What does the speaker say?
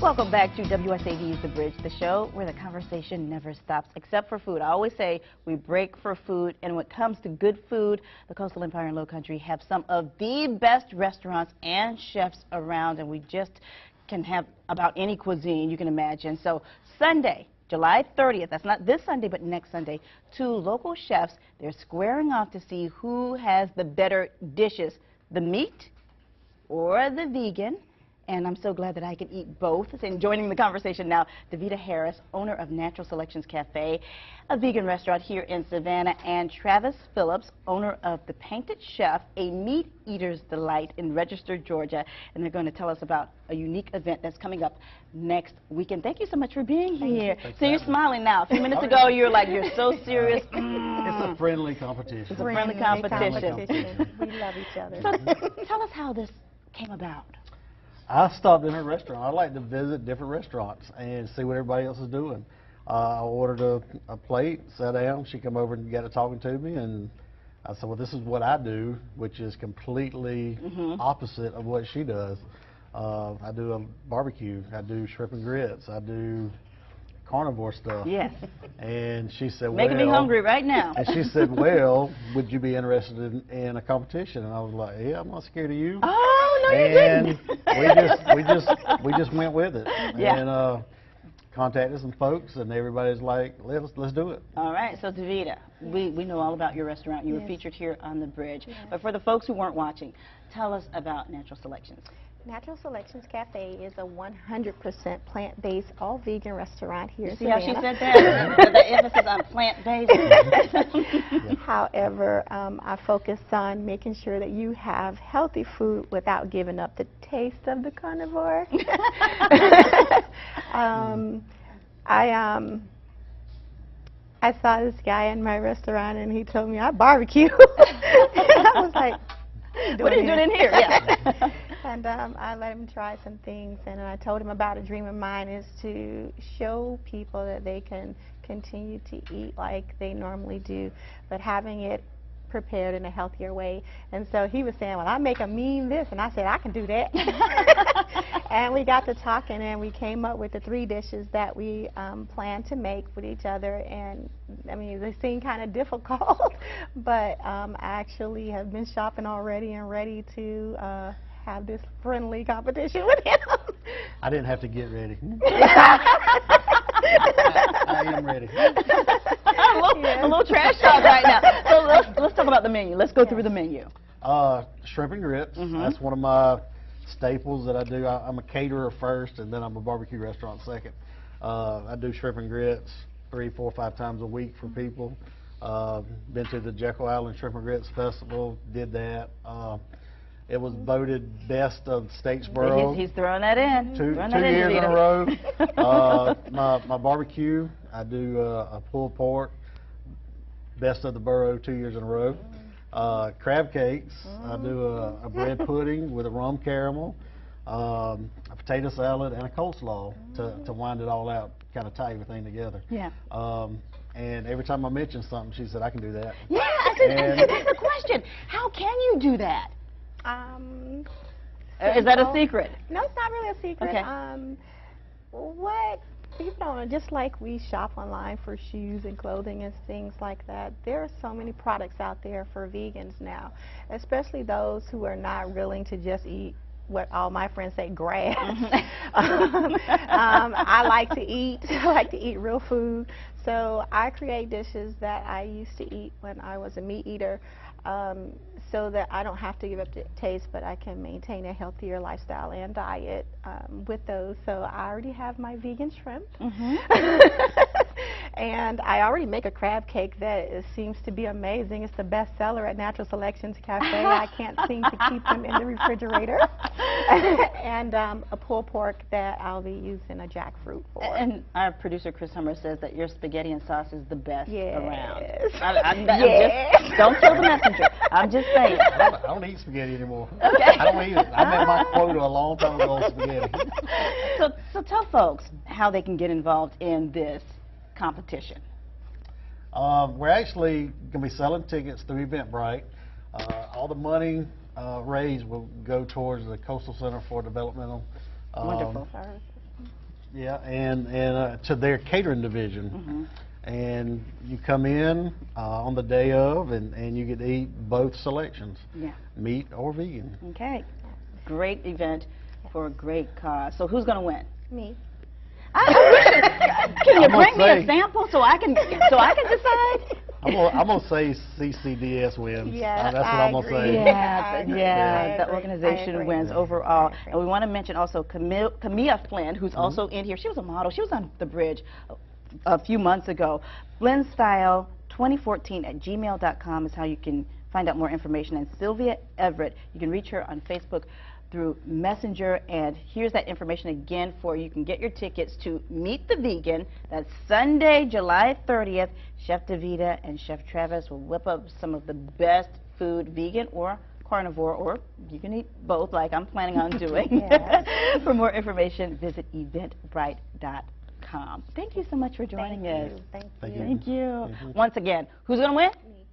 Welcome back to WSAV's The Bridge, the show where the conversation never stops, except for food. I always say we break for food, and when it comes to good food, the Coastal Empire and Low Country have some of the best restaurants and chefs around, and we just can have about any cuisine you can imagine. So Sunday, July 30th, that's not this Sunday, but next Sunday, two local chefs, they're squaring off to see who has the better dishes, the meat or the vegan. And I'm so glad that I can eat both. And joining the conversation now, Davida Harris, owner of Natural Selections Café, a vegan restaurant here in Savannah, and Travis Phillips, owner of The Painted Chef, a meat eater's delight in Register, Georgia. And they're going to tell us about a unique event that's coming up next weekend. Thank you so much for being here. So you're smiling now. A few minutes ago, you were like, you're so serious. It's a friendly competition. It's a friendly competition. We love each other. So tell us how this came about. I stopped in a restaurant. I like to visit different restaurants and see what everybody else is doing. I ordered a plate, sat down. She came over and got to talking to me, and I said, well, this is what I do, which is completely opposite of what she does. I do a barbecue. I do shrimp and grits. I do carnivore stuff. Yes. And she said, making me hungry right now. And she said, well, would you be interested in a competition? And I was like, yeah, I'm not scared of you. Oh, no, you and didn't. we just went with it. Yeah. And contacted some folks, and everybody's like, let's do it. All right. So Davida, we know all about your restaurant. You were featured here on the bridge. Yes. But for the folks who weren't watching, tell us about Natural Selections. Natural Selections Cafe is a 100% plant-based, all-vegan restaurant here in See how Savannah. she said that? With the emphasis on plant-based. However, I focus on making sure that you have healthy food without giving up the taste of the carnivore. I saw this guy in my restaurant, and he told me I barbecue. And I was like, what are you doing in here? Yeah. And I let him try some things, and I told him about a dream of mine is to show people that they can continue to eat like they normally do, but having it prepared in a healthier way. And so he was saying, well, I make a mean this, and I said, I can do that. And we got to talking, and we came up with the 3 dishes that we plan to make with each other. And I mean, they seem kind of difficult, but I actually have been shopping already and ready to have this friendly competition with him. I didn't have to get ready. I am ready. A little trash talk right now. So let's talk about the menu. Let's go through the menu. Shrimp and grits. That's one of my staples that I do. I'm a caterer first, and then I'm a barbecue restaurant second. I do shrimp and grits 3, 4, 5 times a week for people. Been to the Jekyll Island Shrimp and Grits Festival, did that. It was voted best of Statesboro. He's throwing that in. Two years in a row. My barbecue, I do a pulled pork, best of the borough 2 years in a row. Crab cakes, I do a bread pudding with a rum caramel, a potato salad, and a coleslaw to wind it all out, kind of tie everything together. Yeah. And every time I mention something, she said, I can do that. Yeah, that's the question. How can you do that? Is that a secret? No, it's not really a secret. Okay. What people don't know, just like we shop online for shoes and clothing and things like that, there are so many products out there for vegans now, especially those who are not willing to just eat what all my friends say, grass. I like to eat. I like to eat real food. So I create dishes that I used to eat when I was a meat eater, so that I don't have to give up the taste, but I can maintain a healthier lifestyle and diet with those. So I already have my vegan shrimp. And I already make a crab cake that seems to be amazing. It's the best seller at Natural Selections Café. I can't seem to keep them in the refrigerator. And a pulled pork that I'll be using a jackfruit for. And our producer, Chris Hummer, says that your spaghetti and sauce is the best around. Yes. Don't kill the messenger. I'm just saying. I don't eat spaghetti anymore. Okay. I don't eat it. I met my quota a long time ago on spaghetti. So tell folks how they can get involved in this competition. We're actually going to be selling tickets through Eventbrite. All the money raised will go towards the Coastal Center for Developmental Wonderful. Yeah, and to their catering division. And you come in on the day of, and you get to eat both selections, meat or vegan. Okay, great event for a great cause. So who's going to win? Me. Can you bring me a sample so I can decide? I'm gonna say CCDS wins. Yeah, that's what I'm gonna say. Yeah, the organization wins overall. And we want to mention also Camilla Flynn, who's also in here. She was a model. She was on the bridge a few months ago. FlynnStyle2014@gmail.com is how you can find out more information. And Sylvia Everett, you can reach her on Facebook through Messenger, and here's that information again for you. You can get your tickets to Meet the Vegan. That's Sunday, July 30th. Chef Davida and Chef Travis will whip up some of the best food, vegan or carnivore, or you can eat both like I'm planning on doing. For more information, visit eventbrite.com. Thank you so much for joining us. Thank you. Thank you. Once again, who's going to win? Me.